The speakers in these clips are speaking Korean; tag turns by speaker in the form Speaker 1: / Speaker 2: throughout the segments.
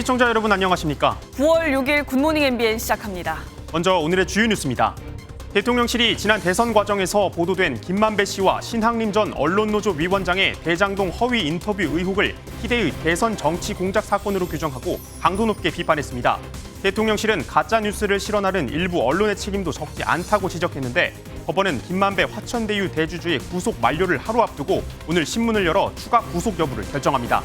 Speaker 1: 시청자 여러분 안녕하십니까?
Speaker 2: 9월 6일 굿모닝 MBN 시작합니다.
Speaker 1: 먼저 오늘의 주요 뉴스입니다. 대통령실이 지난 대선 과정에서 보도된 김만배 씨와 신학림 전 언론노조 위원장의 대장동 허위 인터뷰 의혹을 희대의 대선 정치 공작 사건으로 규정하고 강도 높게 비판했습니다. 대통령실은 가짜뉴스를 실어나른 일부 언론의 책임도 적지 않다고 지적했는데 법원은 김만배 화천대유 대주주의 구속 만료를 하루 앞두고 오늘 신문을 열어 추가 구속 여부를 결정합니다.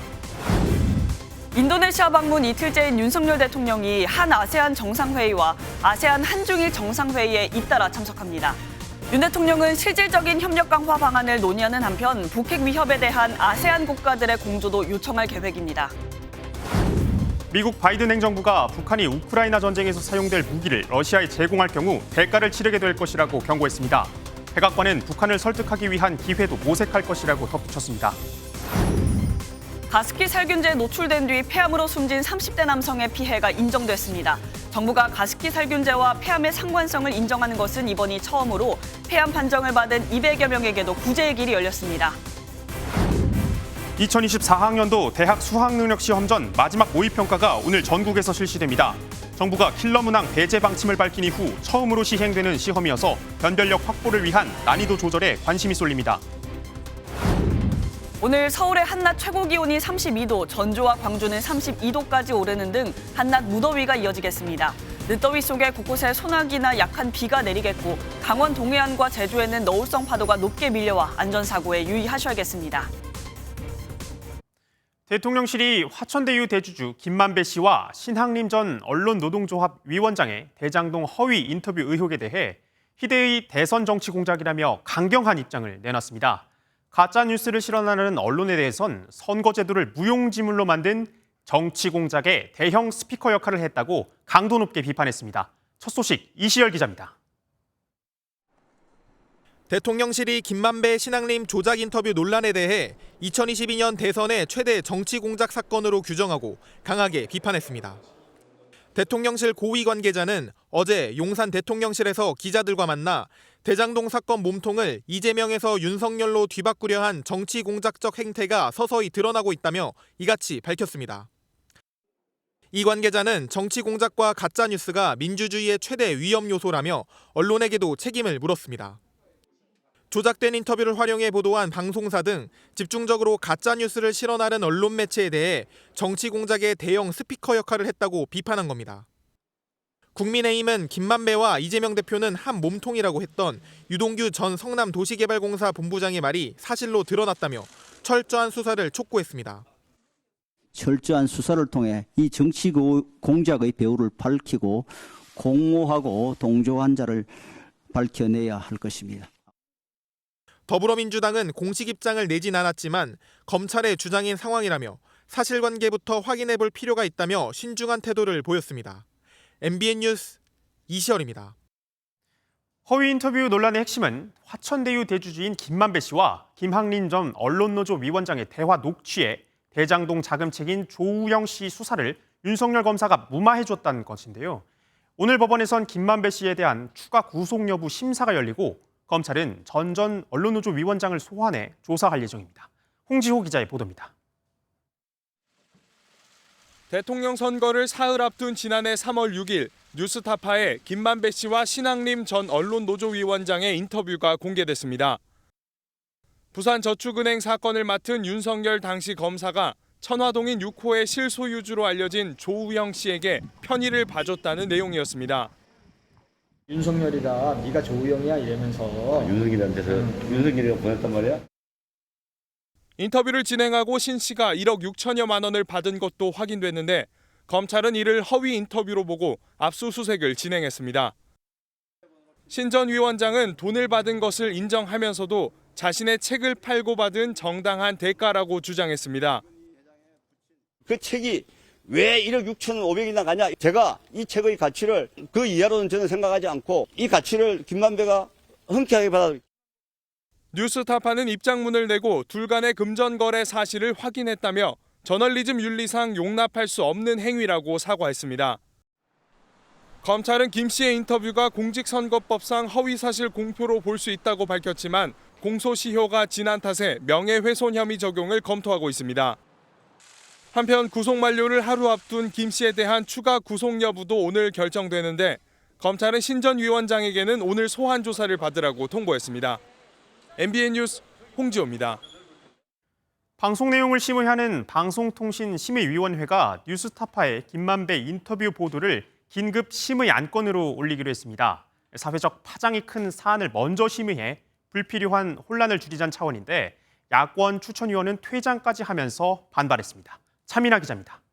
Speaker 2: 인도네시아 방문 이틀째인 윤석열 대통령이 한 아세안 정상회의와 아세안 한중일 정상회의에 잇따라 참석합니다. 윤 대통령은 실질적인 협력 강화 방안을 논의하는 한편 북핵 위협에 대한 아세안 국가들의 공조도 요청할 계획입니다.
Speaker 1: 미국 바이든 행정부가 북한이 우크라이나 전쟁에서 사용될 무기를 러시아에 제공할 경우 대가를 치르게 될 것이라고 경고했습니다. 백악관은 북한을 설득하기 위한 기회도 모색할 것이라고 덧붙였습니다.
Speaker 2: 가습기 살균제에 노출된 뒤 폐암으로 숨진 30대 남성의 피해가 인정됐습니다. 정부가 가습기 살균제와 폐암의 상관성을 인정하는 것은 이번이 처음으로 폐암 판정을 받은 200여 명에게도 구제의 길이 열렸습니다.
Speaker 1: 2024학년도 대학 수학능력시험전 마지막 모의평가가 오늘 전국에서 실시됩니다. 정부가 킬러 문항 배제 방침을 밝힌 이후 처음으로 시행되는 시험이어서 변별력 확보를 위한 난이도 조절에 관심이 쏠립니다.
Speaker 2: 오늘 서울의 한낮 최고 기온이 32도, 전주와 광주는 32도까지 오르는 등 한낮 무더위가 이어지겠습니다. 늦더위 속에 곳곳에 소나기나 약한 비가 내리겠고 강원 동해안과 제주에는 너울성 파도가 높게 밀려와 안전사고에 유의하셔야겠습니다.
Speaker 1: 대통령실이 화천대유 대주주 김만배 씨와 신학림 전 언론노동조합 위원장의 대장동 허위 인터뷰 의혹에 대해 희대의 대선 정치 공작이라며 강경한 입장을 내놨습니다. 가짜뉴스를 실어나르는 언론에 대해선 선거제도를 무용지물로 만든 정치 공작의 대형 스피커 역할을 했다고 강도 높게 비판했습니다. 첫 소식 이시열 기자입니다.
Speaker 3: 대통령실이 김만배 신학림 조작 인터뷰 논란에 대해 2022년 대선의 최대 정치 공작 사건으로 규정하고 강하게 비판했습니다. 대통령실 고위 관계자는 어제 용산 대통령실에서 기자들과 만나 대장동 사건 몸통을 이재명에서 윤석열로 뒤바꾸려 한 정치 공작적 행태가 서서히 드러나고 있다며 이같이 밝혔습니다. 이 관계자는 정치 공작과 가짜뉴스가 민주주의의 최대 위험 요소라며 언론에게도 책임을 물었습니다. 조작된 인터뷰를 활용해 보도한 방송사 등 집중적으로 가짜뉴스를 실어나른 언론 매체에 대해 정치 공작의 대형 스피커 역할을 했다고 비판한 겁니다. 국민의힘은 김만배와 이재명 대표는 한 몸통이라고 했던 유동규 전 성남도시개발공사 본부장의 말이 사실로 드러났다며 철저한 수사를 촉구했습니다.
Speaker 4: 철저한 수사를 통해 이 정치 공작의 배후를 밝히고 공모하고 동조한 자를 밝혀내야 할 것입니다.
Speaker 3: 더불어민주당은 공식 입장을 내진 않았지만 검찰의 주장인 상황이라며 사실관계부터 확인해 볼 필요가 있다며 신중한 태도를 보였습니다. MBN 뉴스 이시열입니다.
Speaker 1: 허위 인터뷰 논란의 핵심은 화천대유 대주주인 김만배 씨와 김학림 전 언론노조 위원장의 대화 녹취에 대장동 자금책인 조우영 씨 수사를 윤석열 검사가 무마해줬다는 것인데요. 오늘 법원에선 김만배 씨에 대한 추가 구속 여부 심사가 열리고 검찰은 전 언론노조 위원장을 소환해 조사할 예정입니다. 홍지호 기자의 보도입니다.
Speaker 5: 대통령 선거를 사흘 앞둔 지난해 3월 6일 뉴스타파에 김만배 씨와 신학림 전 언론노조위원장의 인터뷰가 공개됐습니다. 부산저축은행 사건을 맡은 윤석열 당시 검사가 천화동인 6호의 실소유주로 알려진 조우영 씨에게 편의를 봐줬다는 내용이었습니다.
Speaker 6: 윤석열이다, 네가 조우영이야 이러면서
Speaker 7: 윤석열한테서 윤석열이가 보냈단 말이야?
Speaker 5: 인터뷰를 진행하고 신 씨가 1억 6천여만 원을 받은 것도 확인됐는데 검찰은 이를 허위 인터뷰로 보고 압수수색을 진행했습니다. 신 전 위원장은 돈을 받은 것을 인정하면서도 자신의 책을 팔고 받은 정당한 대가라고 주장했습니다.
Speaker 7: 그 책이 왜 1억 6,500이나 가냐? 제가 이 책의 가치를 그 이하로는 저는 생각하지 않고 이 가치를 김만배가 흔쾌하게 받아.
Speaker 5: 뉴스타파는 입장문을 내고 둘 간의 금전거래 사실을 확인했다며 저널리즘 윤리상 용납할 수 없는 행위라고 사과했습니다. 검찰은 김 씨의 인터뷰가 공직선거법상 허위사실 공표로 볼 수 있다고 밝혔지만 공소시효가 지난 탓에 명예훼손 혐의 적용을 검토하고 있습니다. 한편 구속 만료를 하루 앞둔 김 씨에 대한 추가 구속 여부도 오늘 결정되는데 검찰은 신 전 위원장에게는 오늘 소환 조사를 받으라고 통보했습니다. MBN 뉴스 홍지호입니다.
Speaker 1: 방송 내용을 심의하는 방송통신심의위원회가 뉴스타파의 김만배 인터뷰 보도를 긴급 심의 안건으로 올리기로 했습니다. 사회적 파장이 큰 사안을 먼저 심의해 불필요한 혼란을 줄이자는 차원인데 야권 추천위원은 퇴장까지 하면서 반발했습니다. 차민아 기자입니다.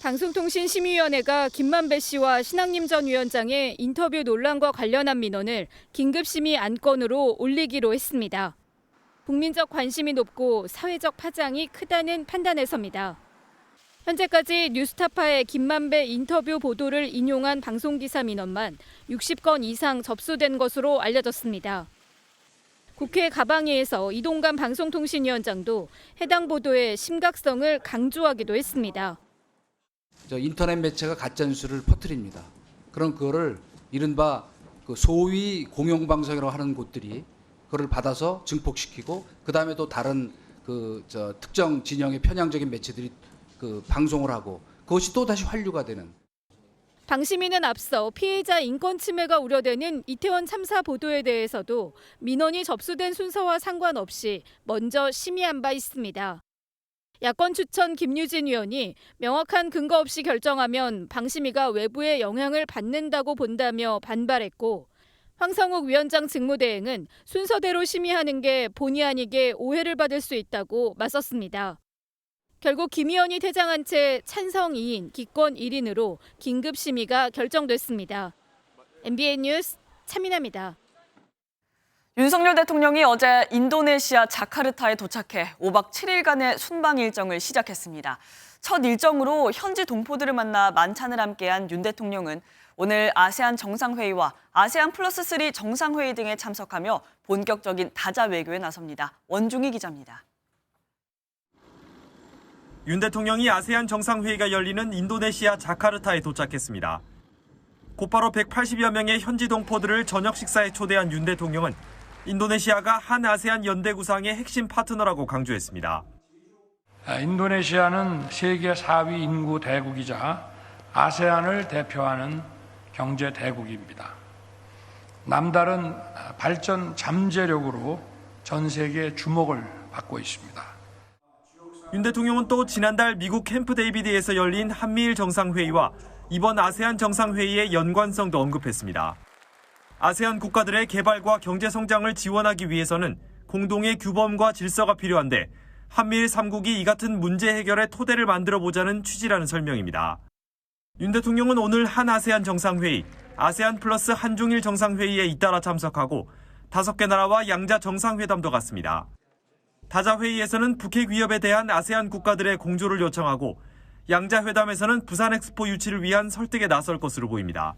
Speaker 8: 방송통신심의위원회가 김만배 씨와 신학림 전 위원장의 인터뷰 논란과 관련한 민원을 긴급심의 안건으로 올리기로 했습니다. 국민적 관심이 높고 사회적 파장이 크다는 판단에서입니다. 현재까지 뉴스타파의 김만배 인터뷰 보도를 인용한 방송기사 민원만 60건 이상 접수된 것으로 알려졌습니다. 국회 가방위에서 이동관 방송통신위원장도 해당 보도의 심각성을 강조하기도 했습니다.
Speaker 9: 인터넷 매체가 가짜뉴스를 퍼뜨립니다. 그런 그거를 이른바 소위 공영방송이라고 하는 곳들이 그걸 받아서 증폭시키고 그다음에 또 다른 특정 진영의 편향적인 매체들이 방송을 하고 그것이 또 다시 환류가 되는.
Speaker 8: 방심위는 앞서 피해자 인권 침해가 우려되는 이태원 참사 보도에 대해서도 민원이 접수된 순서와 상관없이 먼저 심의한 바 있습니다. 야권 추천 김유진 의원이 명확한 근거 없이 결정하면 방심위가 외부의 영향을 받는다고 본다며 반발했고 황성욱 위원장 직무대행은 순서대로 심의하는 게 본의 아니게 오해를 받을 수 있다고 맞섰습니다. 결국 김 의원이 퇴장한 채 찬성 2인, 기권 1인으로 긴급 심의가 결정됐습니다. MBN 뉴스 차민아입니다.
Speaker 2: 윤석열 대통령이 어제 인도네시아 자카르타에 도착해 5박 7일간의 순방 일정을 시작했습니다. 첫 일정으로 현지 동포들을 만나 만찬을 함께한 윤 대통령은 오늘 아세안 정상회의와 아세안 플러스3 정상회의 등에 참석하며 본격적인 다자 외교에 나섭니다. 원중희 기자입니다.
Speaker 10: 윤 대통령이 아세안 정상회의가 열리는 인도네시아 자카르타에 도착했습니다. 곧바로 180여 명의 현지 동포들을 저녁 식사에 초대한 윤 대통령은 인도네시아가 한 아세안 연대 구상의 핵심 파트너라고 강조했습니다.
Speaker 11: 인도네시아는 세계 4위 인구 대국이자 아세안을 대표하는 경제 대국입니다. 남다른 발전 잠재력으로 전 세계의 주목을 받고 있습니다.
Speaker 10: 윤 대통령은 또 지난달 미국 캠프 데이비드에서 열린 한미일 정상회의와 이번 아세안 정상회의의 연관성도 언급했습니다. 아세안 국가들의 개발과 경제 성장을 지원하기 위해서는 공동의 규범과 질서가 필요한데 한미일 3국이 이 같은 문제 해결의 토대를 만들어보자는 취지라는 설명입니다. 윤 대통령은 오늘 한 아세안 정상회의, 아세안 플러스 한중일 정상회의에 잇따라 참석하고 5개 나라와 양자 정상회담도 갖습니다. 다자 회의에서는 북핵 위협에 대한 아세안 국가들의 공조를 요청하고 양자 회담에서는 부산 엑스포 유치를 위한 설득에 나설 것으로 보입니다.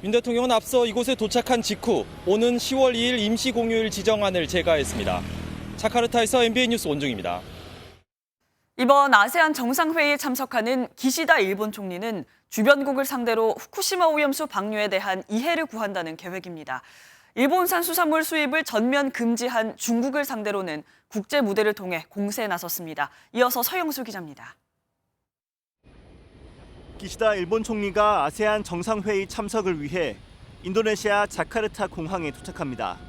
Speaker 12: 윤 대통령은 앞서 이곳에 도착한 직후 오는 10월 2일 임시 공휴일 지정안을 제거했습니다. 자카르타에서 MBN 뉴스 원중입니다.
Speaker 2: 이번 아세안 정상회의에 참석하는 기시다 일본 총리는 주변국을 상대로 후쿠시마 오염수 방류에 대한 이해를 구한다는 계획입니다. 일본산 수산물 수입을 전면 금지한 중국을 상대로는 국제 무대를 통해 공세에 나섰습니다. 이어서 서영수 기자입니다.
Speaker 13: 기시다 일본 총리가 아세안 정상회의 참석을 위해 인도네시아 자카르타 공항에 도착합니다.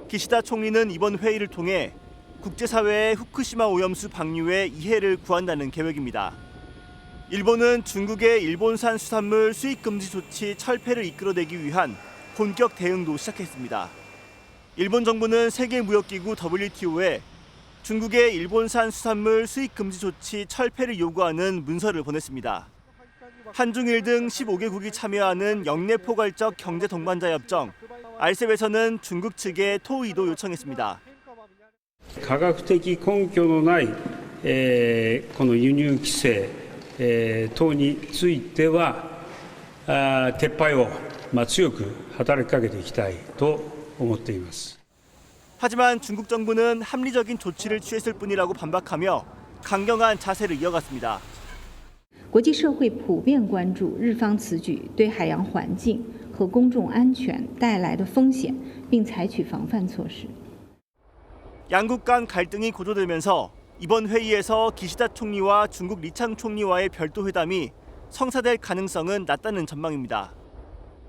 Speaker 13: 기시다 총리는 이번 회의를 통해 국제사회의 후쿠시마 오염수 방류에 이해를 구한다는 계획입니다. 일본은 중국의 일본산 수산물 수입 금지 조치 철폐를 이끌어내기 위한 본격 대응도 시작했습니다. 일본 정부는 세계무역기구 WTO에 중국의 일본산 수산물 수입 금지 조치 철폐를 요구하는 문서를 보냈습니다. 한중일 등 15개국이 참여하는 영내포괄적 경제동반자협정 RCEP에서는 중국 측에 토의도 요청했습니다.
Speaker 14: 科学的根拠のないこの輸入規制等については撤廃を強く働きかけていきたいと思っています.
Speaker 13: 하지만 중국 정부는 합리적인 조치를 취했을 뿐이라고 반박하며 강경한 자세를 이어갔습니다.
Speaker 15: 国际社会普遍关注日方此举对海洋环境和公众安全带来的风险，并采取防范措施.
Speaker 13: 양국 간 갈등이 고조되면서 이번 회의에서 기시다 총리와 중국 리창 총리와의 별도 회담이 성사될 가능성은 낮다는 전망입니다.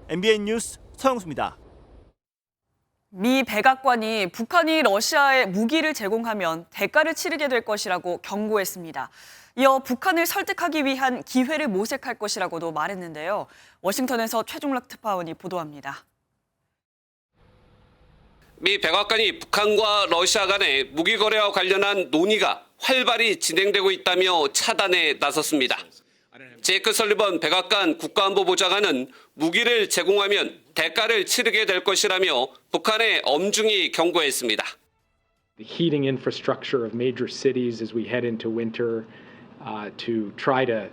Speaker 13: MBN 뉴스 서영수입니다.
Speaker 2: 미 백악관이 북한이 러시아에 무기를 제공하면 대가를 치르게 될 것이라고 경고했습니다. 이어 북한을 설득하기 위한 기회를 모색할 것이라고도 말했는데요. 워싱턴에서 최종락 특파원이 보도합니다.
Speaker 16: 미 백악관이 북한과 러시아 간의 무기 거래와 관련한 논의가 활발히 진행되고 있다며 차단에 나섰습니다. 제이크 설리번 백악관 국가안보보좌관은 무기를 제공하면 대가를 치르게 될 것이라며 북한에 엄중히 경고했습니다.
Speaker 17: The heating infrastructure of major cities as we head into winter to try to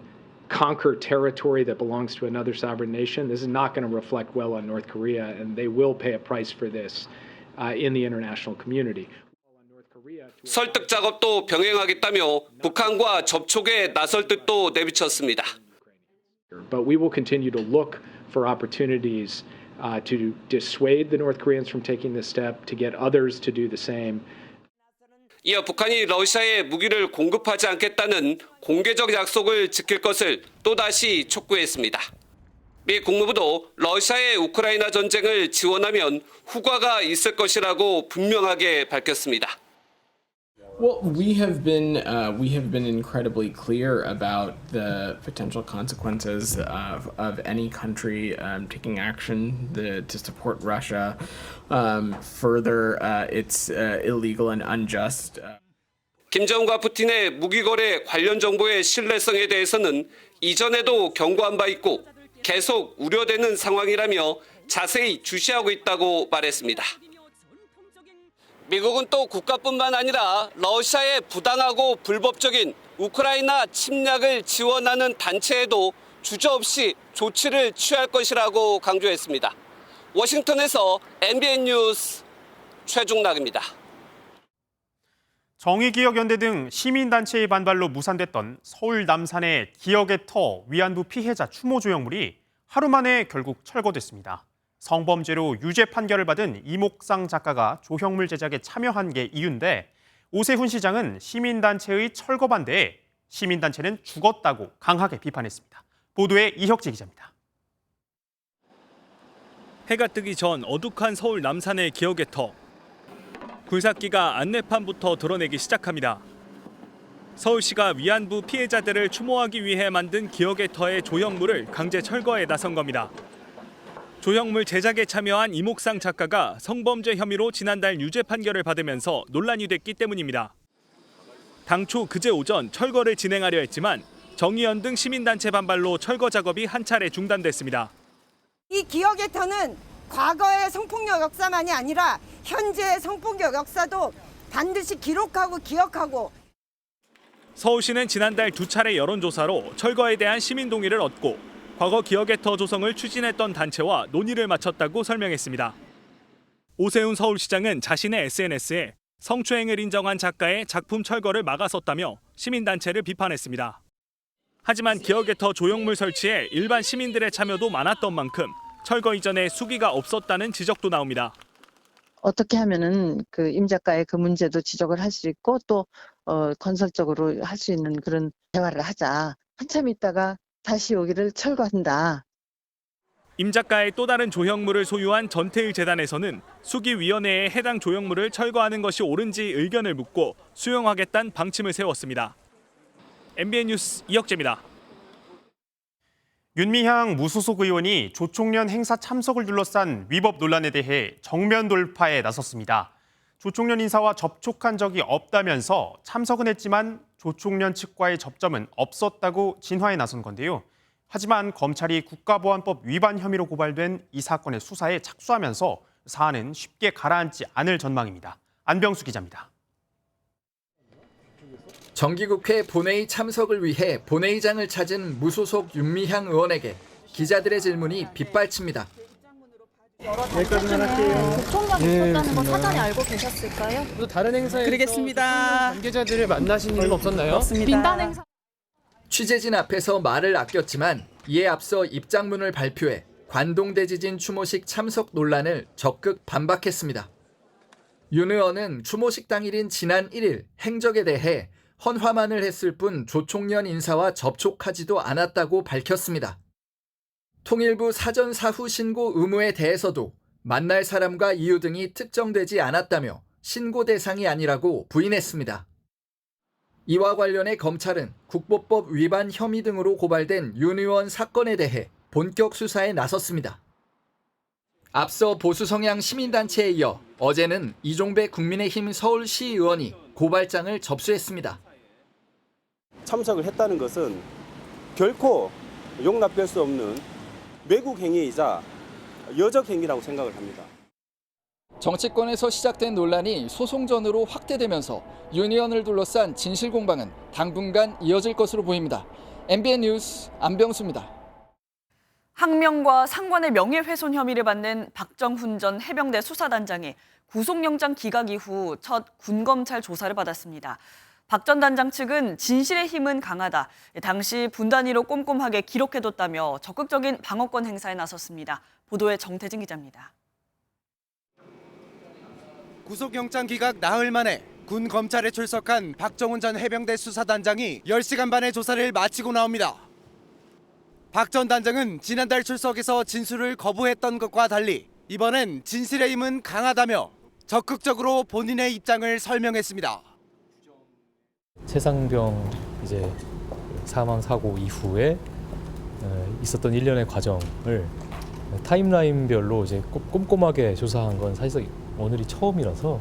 Speaker 17: conquer territory that belongs to another sovereign nation. This is not going to reflect well on North Korea, and they will pay a price for this in the international community.
Speaker 16: 설득 작업도 병행하겠다며 북한과 접촉에 나설 뜻도 내비쳤습니다.
Speaker 17: But we will continue to look for opportunities to dissuade the North Koreans from taking this step, to get others to do the same.
Speaker 16: 이어 북한이 러시아에 무기를 공급하지 않겠다는 공개적 약속을 지킬 것을 또다시 촉구했습니다. 미 국무부도 러시아의 우크라이나 전쟁을 지원하면 후과가 있을 것이라고 분명하게 밝혔습니다.
Speaker 18: Well, we have been incredibly clear about the potential consequences of any country taking action to support Russia. Further, it's illegal and unjust.
Speaker 16: 김정은과 푸틴의 무기거래 관련 정보의 신뢰성에 대해서는 이전에도 경고한 바 있고 계속 우려되는 상황이라며 자세히 주시하고 있다고 말했습니다. 미국은 또 국가뿐만 아니라 러시아의 부당하고 불법적인 우크라이나 침략을 지원하는 단체에도 주저없이 조치를 취할 것이라고 강조했습니다. 워싱턴에서 MBN 뉴스 최종락입니다.
Speaker 1: 정의기억연대 등 시민단체의 반발로 무산됐던 서울 남산의 기억의 터 위안부 피해자 추모 조형물이 하루 만에 결국 철거됐습니다. 성범죄로 유죄 판결을 받은 이목상 작가가 조형물 제작에 참여한 게 이유인데 오세훈 시장은 시민단체의 철거 반대에 시민단체는 죽었다고 강하게 비판했습니다. 보도에 이혁재 기자입니다.
Speaker 13: 해가 뜨기 전 어둑한 서울 남산의 기억의 터. 굴삭기가 안내판부터 드러내기 시작합니다. 서울시가 위안부 피해자들을 추모하기 위해 만든 기억의 터의 조형물을 강제 철거에 나선 겁니다. 조형물 제작에 참여한 이목상 작가가 성범죄 혐의로 지난달 유죄 판결을 받으면서 논란이 됐기 때문입니다. 당초 그제 오전 철거를 진행하려 했지만 정의연 등 시민단체 반발로 철거 작업이 한 차례 중단됐습니다.
Speaker 19: 이 기억의 터는 과거의 성폭력 역사만이 아니라 현재의 성폭력 역사도 반드시 기록하고 기억하고.
Speaker 13: 서울시는 지난달 두 차례 여론조사로 철거에 대한 시민 동의를 얻고 과거 기억의 터 조성을 추진했던 단체와 논의를 마쳤다고 설명했습니다. 오세훈 서울시장은 자신의 SNS에 성추행을 인정한 작가의 작품 철거를 막아섰다며 시민단체를 비판했습니다. 하지만 기억의 터 조형물 설치에 일반 시민들의 참여도 많았던 만큼 철거 이전에 수기가 없었다는 지적도 나옵니다.
Speaker 20: 어떻게 하면은 그 임 작가의 그 문제도 지적을 할 수 있고 또 건설적으로 할 수 있는 그런 대화를 하자. 한참 있다가 다시 여기를 철거한다.
Speaker 13: 임 작가의 또 다른 조형물을 소유한 전태일 재단에서는 수기위원회에 해당 조형물을 철거하는 것이 옳은지 의견을 묻고 수용하겠다는 방침을 세웠습니다. MBN 뉴스 이혁재입니다.
Speaker 1: 윤미향 무소속 의원이 조총련 행사 참석을 둘러싼 위법 논란에 대해 정면 돌파에 나섰습니다. 조총련 인사와 접촉한 적이 없다면서 참석은 했지만 조총련 측과의 접점은 없었다고 진화에 나선 건데요. 하지만 검찰이 국가보안법 위반 혐의로 고발된 이 사건의 수사에 착수하면서 사안은 쉽게 가라앉지 않을 전망입니다. 안병수 기자입니다.
Speaker 21: 정기국회 본회의 참석을 위해 본회의장을 찾은 무소속 윤미향 의원에게 기자들의 질문이 빗발칩니다.
Speaker 22: 여기까지만 할게요. 조총련이 있었다는 거 사전에 알고 계셨을까요?
Speaker 23: 또 다른 행사에서
Speaker 2: 그러겠습니다.
Speaker 23: 관계자들을 만나신 일은 없었나요?
Speaker 22: 민단 행사.
Speaker 21: 취재진 앞에서 말을 아꼈지만 이에 앞서 입장문을 발표해 관동대지진 추모식 참석 논란을 적극 반박했습니다. 윤 의원은 추모식 당일인 지난 1일 행적에 대해 헌화만을 했을 뿐 조총련 인사와 접촉하지도 않았다고 밝혔습니다. 통일부 사전 사후 신고 의무에 대해서도 만날 사람과 이유 등이 특정되지 않았다며 신고 대상이 아니라고 부인했습니다. 이와 관련해 검찰은 국보법 위반 혐의 등으로 고발된 윤 의원 사건에 대해 본격 수사에 나섰습니다. 앞서 보수 성향 시민단체에 이어 어제는 이종배 국민의힘 서울시 의원이 고발장을 접수했습니다.
Speaker 3: 참석을 했다는 것은 결코 용납될 수 없는 매국 행위이자 여적 행위라고 생각을 합니다.
Speaker 21: 정치권에서 시작된 논란이 소송전으로 확대되면서 윤 의원을 둘러싼 진실 공방은 당분간 이어질 것으로 보입니다. MBN 뉴스 안병수입니다.
Speaker 2: 항명과 상관의 명예훼손 혐의를 받는 박정훈 전 해병대 수사단장이 구속영장 기각 이후 첫 군검찰 조사를 받았습니다. 박 전 단장 측은 진실의 힘은 강하다, 당시 분단위로 꼼꼼하게 기록해뒀다며 적극적인 방어권 행사에 나섰습니다. 보도에 정태진 기자입니다.
Speaker 4: 구속영장 기각 나흘 만에 군 검찰에 출석한 박정훈 전 해병대 수사단장이 10시간 반의 조사를 마치고 나옵니다. 박 전 단장은 지난달 출석에서 진술을 거부했던 것과 달리 이번엔 진실의 힘은 강하다며 적극적으로 본인의 입장을 설명했습니다.
Speaker 6: 최상병 사망 사고 이후에 있었던 일련의 과정을 타임라인별로 꼼꼼하게 조사한 건 사실 오늘이 처음이라서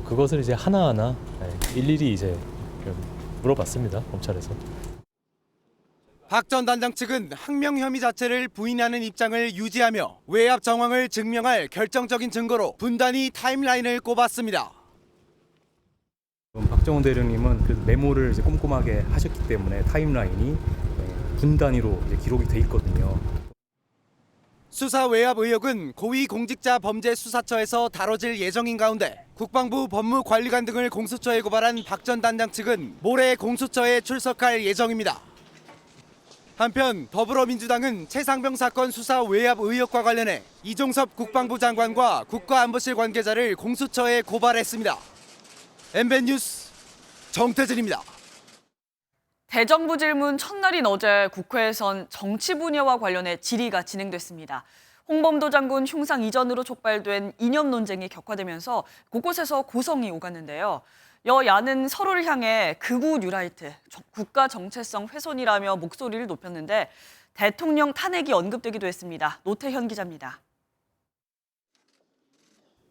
Speaker 6: 그것을 하나하나 일일이 물어봤습니다, 검찰에서.
Speaker 4: 박 전 단장 측은 항명 혐의 자체를 부인하는 입장을 유지하며 외압 정황을 증명할 결정적인 증거로 분단위 타임라인을 꼽았습니다.
Speaker 6: 박정훈 대령님은 그 메모를 꼼꼼하게 하셨기 때문에 타임라인이 분단위로 기록이 돼 있거든요.
Speaker 4: 수사 외압 의혹은 고위공직자범죄수사처에서 다뤄질 예정인 가운데 국방부 법무관리관 등을 공수처에 고발한 박 전 단장 측은 모레 공수처에 출석할 예정입니다. 한편 더불어민주당은 최상병 사건 수사 외압 의혹과 관련해 이종섭 국방부 장관과 국가안보실 관계자를 공수처에 고발했습니다. MBN 뉴스 정태진입니다.
Speaker 2: 대정부 질문 첫날인 어제 국회에선 정치 분야와 관련해 질의가 진행됐습니다. 홍범도 장군 흉상 이전으로 촉발된 이념 논쟁이 격화되면서 곳곳에서 고성이 오갔는데요. 여야는 서로를 향해 극우 뉴라이트, 국가 정체성 훼손이라며 목소리를 높였는데 대통령 탄핵이 언급되기도 했습니다. 노태현 기자입니다.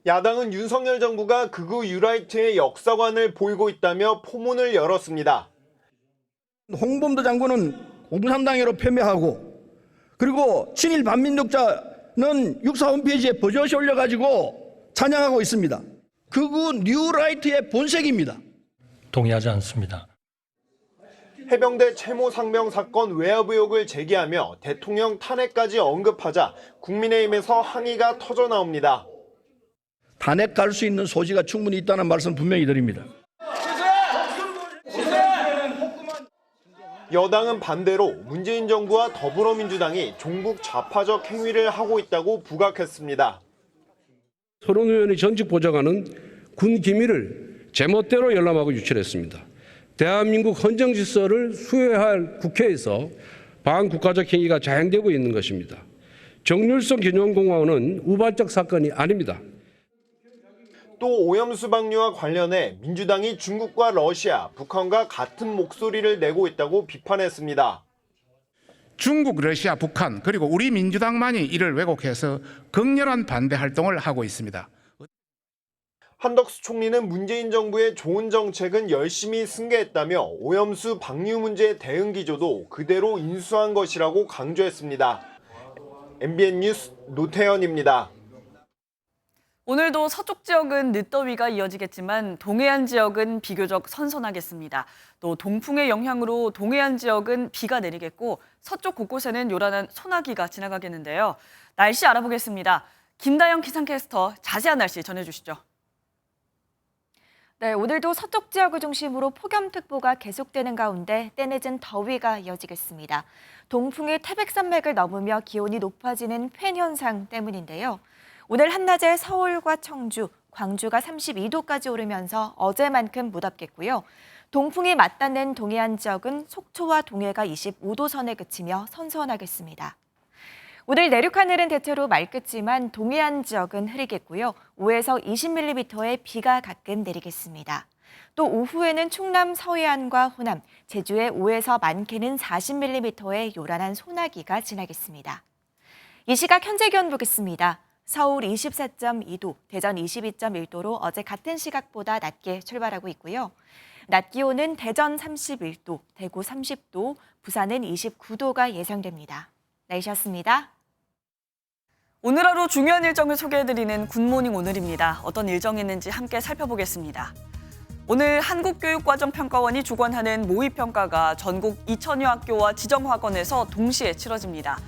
Speaker 24: 야당은 윤석열 정부가 극우 뉴라이트의 역사관을 보이고 있다며 포문을 열었습니다.
Speaker 25: 홍범도 장군은 공산당으로 폄훼하고 그리고 친일 반민족자는 육사 홈페이지에 버젓이 올려가지고 찬양하고 있습니다. 극우 뉴라이트의 본색입니다.
Speaker 6: 동의하지 않습니다.
Speaker 24: 해병대 채모 상병 사건 외압 의혹을 제기하며 대통령 탄핵까지 언급하자 국민의힘에서 항의가 터져 나옵니다.
Speaker 25: 탄핵 갈 수 있는 소지가 충분히 있다는 말씀 분명히 드립니다.
Speaker 24: 여당은 반대로 문재인 정부와 더불어민주당이 종북 좌파적 행위를 하고 있다고 부각했습니다.
Speaker 26: 서른 의원의 전직 보좌관은 군 기밀을 제멋대로 열람하고 유출했습니다. 대한민국 헌정 질서를 수호할 국회에서 반국가적 행위가 자행되고 있는 것입니다. 정률성 기념공원은 우발적 사건이 아닙니다.
Speaker 24: 또 오염수 방류와 관련해 민주당이 중국과 러시아, 북한과 같은 목소리를 내고 있다고 비판했습니다.
Speaker 27: 중국, 러시아, 북한 그리고 우리 민주당만이 이를 왜곡해서 극렬한 반대 활동을 하고 있습니다.
Speaker 24: 한덕수 총리는 문재인 정부의 좋은 정책은 열심히 승계했다며 오염수 방류 문제 대응 기조도 그대로 인수한 것이라고 강조했습니다. MBN 뉴스 노태현입니다.
Speaker 2: 오늘도 서쪽 지역은 늦더위가 이어지겠지만 동해안 지역은 비교적 선선하겠습니다. 또 동풍의 영향으로 동해안 지역은 비가 내리겠고 서쪽 곳곳에는 요란한 소나기가 지나가겠는데요. 날씨 알아보겠습니다. 김다영 기상캐스터 자세한 날씨 전해주시죠.
Speaker 28: 네, 오늘도 서쪽 지역을 중심으로 폭염특보가 계속되는 가운데 때늦은 더위가 이어지겠습니다. 동풍이 태백산맥을 넘으며 기온이 높아지는 팬 현상 때문인데요. 오늘 한낮에 서울과 청주, 광주가 32도까지 오르면서 어제만큼 무덥겠고요. 동풍이 맞닿는 동해안 지역은 속초와 동해가 25도 선에 그치며 선선하겠습니다. 오늘 내륙 하늘은 대체로 맑겠지만 동해안 지역은 흐리겠고요. 5에서 20mm의 비가 가끔 내리겠습니다. 또 오후에는 충남 서해안과 호남, 제주에 5에서 많게는 40mm의 요란한 소나기가 지나겠습니다. 이 시각 현재 기온 보겠습니다. 서울 24.2도, 대전 22.1도로 어제 같은 시각보다 낮게 출발하고 있고요. 낮 기온은 대전 31도, 대구 30도, 부산은 29도가 예상됩니다. 날씨였습니다.
Speaker 2: 오늘 하루 중요한 일정을 소개해드리는 굿모닝 오늘입니다. 어떤 일정이 있는지 함께 살펴보겠습니다. 오늘 한국교육과정평가원이 주관하는 모의평가가 전국 2,000여 학교와 지정학원에서 동시에 치러집니다.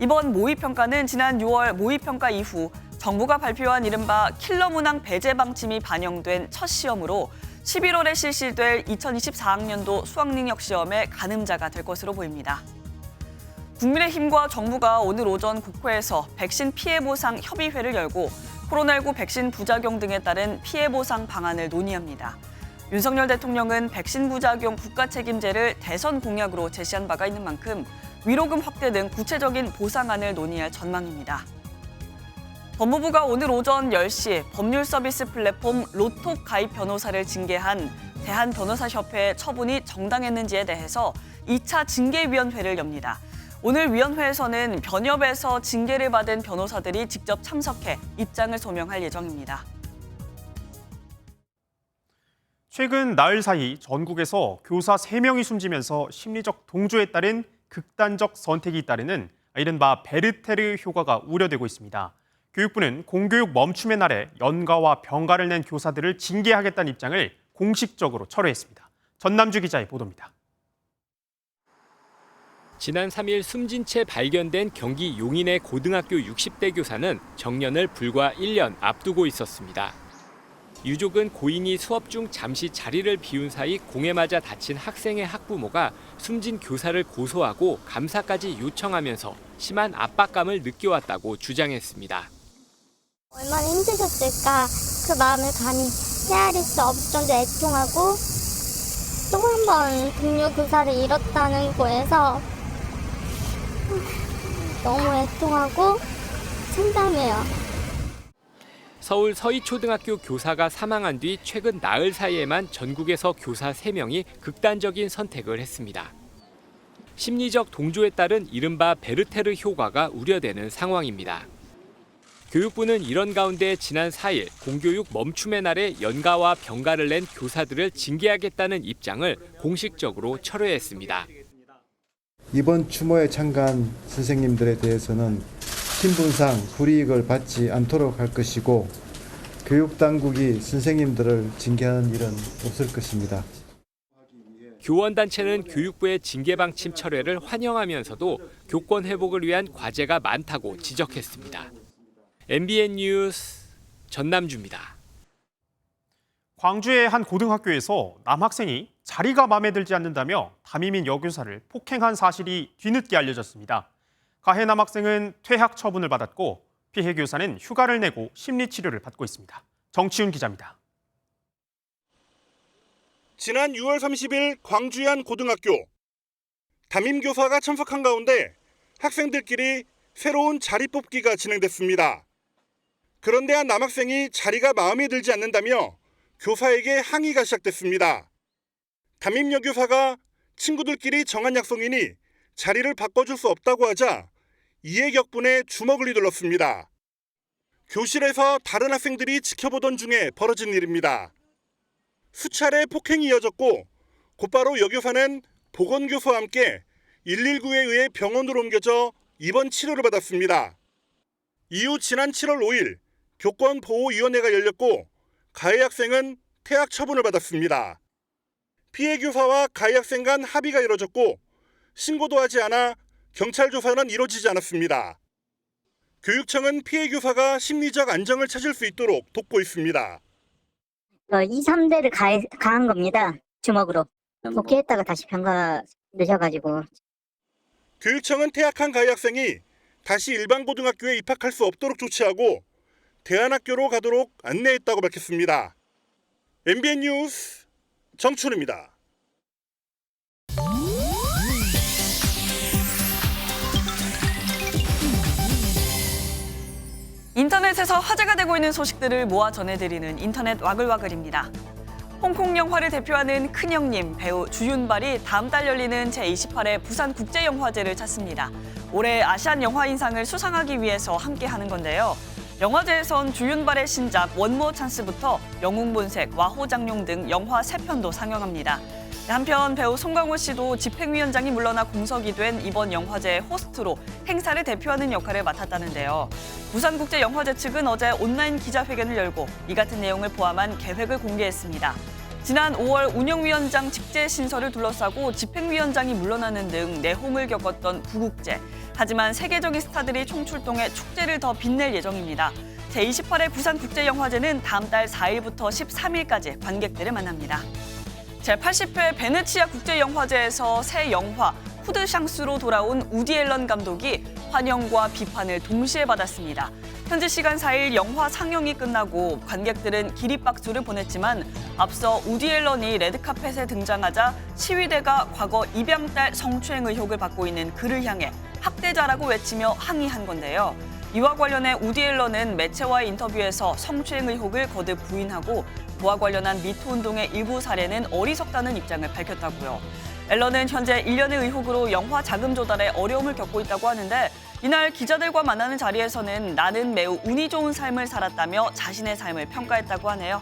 Speaker 2: 이번 모의평가는 지난 6월 모의평가 이후 정부가 발표한 이른바 킬러 문항 배제 방침이 반영된 첫 시험으로 11월에 실시될 2024학년도 수학능력 시험의 가늠자가 될 것으로 보입니다. 국민의힘과 정부가 오늘 오전 국회에서 백신 피해 보상 협의회를 열고 코로나19 백신 부작용 등에 따른 피해 보상 방안을 논의합니다. 윤석열 대통령은 백신 부작용 국가 책임제를 대선 공약으로 제시한 바가 있는 만큼 위로금 확대 등 구체적인 보상안을 논의할 전망입니다. 법무부가 오늘 오전 10시 법률 서비스 플랫폼 로톡 가입 변호사를 징계한 대한변호사협회의 처분이 정당했는지에 대해서 2차 징계위원회를 엽니다. 오늘 위원회에서는 변협에서 징계를 받은 변호사들이 직접 참석해 입장을 소명할 예정입니다.
Speaker 1: 최근 나흘 사이 전국에서 교사 3명이 숨지면서 심리적 동조에 따른 극단적 선택이 잇따르는 이른바 베르테르 효과가 우려되고 있습니다. 교육부는 공교육 멈춤의 날에 연가와 병가를 낸 교사들을 징계하겠다는 입장을 공식적으로 철회했습니다. 전남주 기자의 보도입니다.
Speaker 5: 지난 3일 숨진 채 발견된 경기 용인의 고등학교 60대 교사는 정년을 불과 1년 앞두고 있었습니다. 유족은 고인이 수업 중 잠시 자리를 비운 사이 공에 맞아 다친 학생의 학부모가 숨진 교사를 고소하고 감사까지 요청하면서 심한 압박감을 느껴왔다고 주장했습니다.
Speaker 7: 얼마나 힘드셨을까 그 마음을 감히 헤아릴 수 없을 정도 애통하고 또 한 번 동료 교사를 잃었다는 거에서 너무 애통하고 참담해요.
Speaker 5: 서울 서희초등학교 교사가 사망한 뒤 최근 나흘 사이에만 전국에서 교사 3명이 극단적인 선택을 했습니다. 심리적 동조에 따른 이른바 베르테르 효과가 우려되는 상황입니다. 교육부는 이런 가운데 지난 4일 공교육 멈춤의 날에 연가와 병가를 낸 교사들을 징계하겠다는 입장을 공식적으로 철회했습니다.
Speaker 8: 이번 추모에 참가한 선생님들에 대해서는 신분상 불이익을 받지 않도록 할 것이고 교육당국이 선생님들을 징계하는 일은 없을 것입니다.
Speaker 5: 교원단체는 교육부의 징계 방침 철회를 환영하면서도 교권 회복을 위한 과제가 많다고 지적했습니다. MBN 뉴스 전남주입니다.
Speaker 1: 광주의 한 고등학교에서 남학생이 자리가 마음에 들지 않는다며 담임인 여교사를 폭행한 사실이 뒤늦게 알려졌습니다. 가해 남학생은 퇴학 처분을 받았고 피해 교사는 휴가를 내고 심리치료를 받고 있습니다. 정치훈 기자입니다.
Speaker 9: 지난 6월 30일 광주의 한 고등학교. 담임 교사가 참석한 가운데 학생들끼리 새로운 자리 뽑기가 진행됐습니다. 그런데 한 남학생이 자리가 마음에 들지 않는다며 교사에게 항의가 시작됐습니다. 담임 여교사가 친구들끼리 정한 약속이니 자리를 바꿔줄 수 없다고 하자 이해 격분에 주먹을 휘둘렀습니다. 교실에서 다른 학생들이 지켜보던 중에 벌어진 일입니다. 수차례 폭행이 이어졌고 곧바로 여교사는 보건교사와 함께 119에 의해 병원으로 옮겨져 입원 치료를 받았습니다. 이후 지난 7월 5일 교권보호위원회가 열렸고 가해 학생은 퇴학 처분을 받았습니다. 피해 교사와 가해 학생 간 합의가 이뤄졌고 신고도 하지 않아 경찰 조사는 이루어지지 않았습니다. 교육청은 피해 교사가 심리적 안정을 찾을 수 있도록 돕고 있습니다.
Speaker 10: 2, 3대를 가한 겁니다. 주먹으로. 복귀했다가 다시 병가 늦어가지고.
Speaker 9: 교육청은 퇴학한 가해 학생이 다시 일반 고등학교에 입학할 수 없도록 조치하고 대안학교로 가도록 안내했다고 밝혔습니다. MBN 뉴스 정춘우입니다.
Speaker 2: 인터넷에서 화제가 되고 있는 소식들을 모아 전해드리는 인터넷 와글와글입니다. 홍콩 영화를 대표하는 큰형님 배우 주윤발이 다음 달 열리는 제28회 부산국제영화제를 찾습니다. 올해 아시안 영화인상을 수상하기 위해서 함께하는 건데요. 영화제에선 주윤발의 신작 원모 찬스부터 영웅본색, 와호장룡 등 영화 3편도 상영합니다. 한편 배우 송강호 씨도 집행위원장이 물러나 공석이 된 이번 영화제의 호스트로 행사를 대표하는 역할을 맡았다는데요. 부산국제영화제 측은 어제 온라인 기자회견을 열고 이 같은 내용을 포함한 계획을 공개했습니다. 지난 5월 운영위원장 직제 신설을 둘러싸고 집행위원장이 물러나는 등 내홍을 겪었던 부국제. 하지만 세계적인 스타들이 총출동해 축제를 더 빛낼 예정입니다. 제28회 부산국제영화제는 다음 달 4일부터 13일까지 관객들을 만납니다. 제80회 베네치아 국제영화제에서 새 영화 후드샹스로 돌아온 우디 앨런 감독이 환영과 비판을 동시에 받았습니다. 현지 시간 4일 영화 상영이 끝나고 관객들은 기립박수를 보냈지만 앞서 우디 앨런이 레드카펫에 등장하자 시위대가 과거 입양딸 성추행 의혹을 받고 있는 그를 향해 학대자라고 외치며 항의한 건데요. 이와 관련해 우디 앨런은 매체와의 인터뷰에서 성추행 의혹을 거듭 부인하고 그와 관련한 미투 운동의 일부 사례는 어리석다는 입장을 밝혔다고요. 앨런은 현재 1년의 의혹으로 영화 자금 조달에 어려움을 겪고 있다고 하는데 이날 기자들과 만나는 자리에서는 나는 매우 운이 좋은 삶을 살았다며 자신의 삶을 평가했다고 하네요.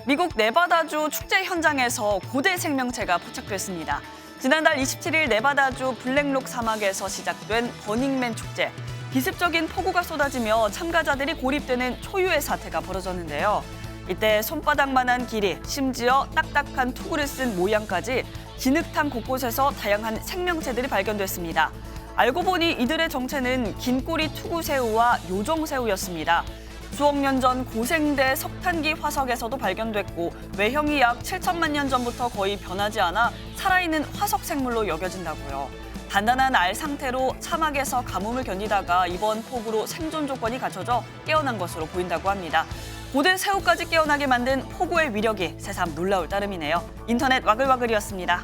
Speaker 2: 미국 네바다주 축제 현장에서 고대 생명체가 포착됐습니다. 지난달 27일 네바다주 블랙록 사막에서 시작된 버닝맨 축제. 기습적인 폭우가 쏟아지며 참가자들이 고립되는 초유의 사태가 벌어졌는데요. 이때 손바닥만한 길이, 심지어 딱딱한 투구를 쓴 모양까지 진흙탕 곳곳에서 다양한 생명체들이 발견됐습니다. 알고 보니 이들의 정체는 긴꼬리 투구새우와 요정새우였습니다. 수억 년 전 고생대 석탄기 화석에서도 발견됐고 외형이 약 7천만 년 전부터 거의 변하지 않아 살아있는 화석 생물로 여겨진다고요. 단단한 알 상태로 사막에서 가뭄을 견디다가 이번 폭우로 생존 조건이 갖춰져 깨어난 것으로 보인다고 합니다. 고대 새우까지 깨어나게 만든 폭우의 위력이 새삼 놀라울 따름이네요. 인터넷 와글와글이었습니다.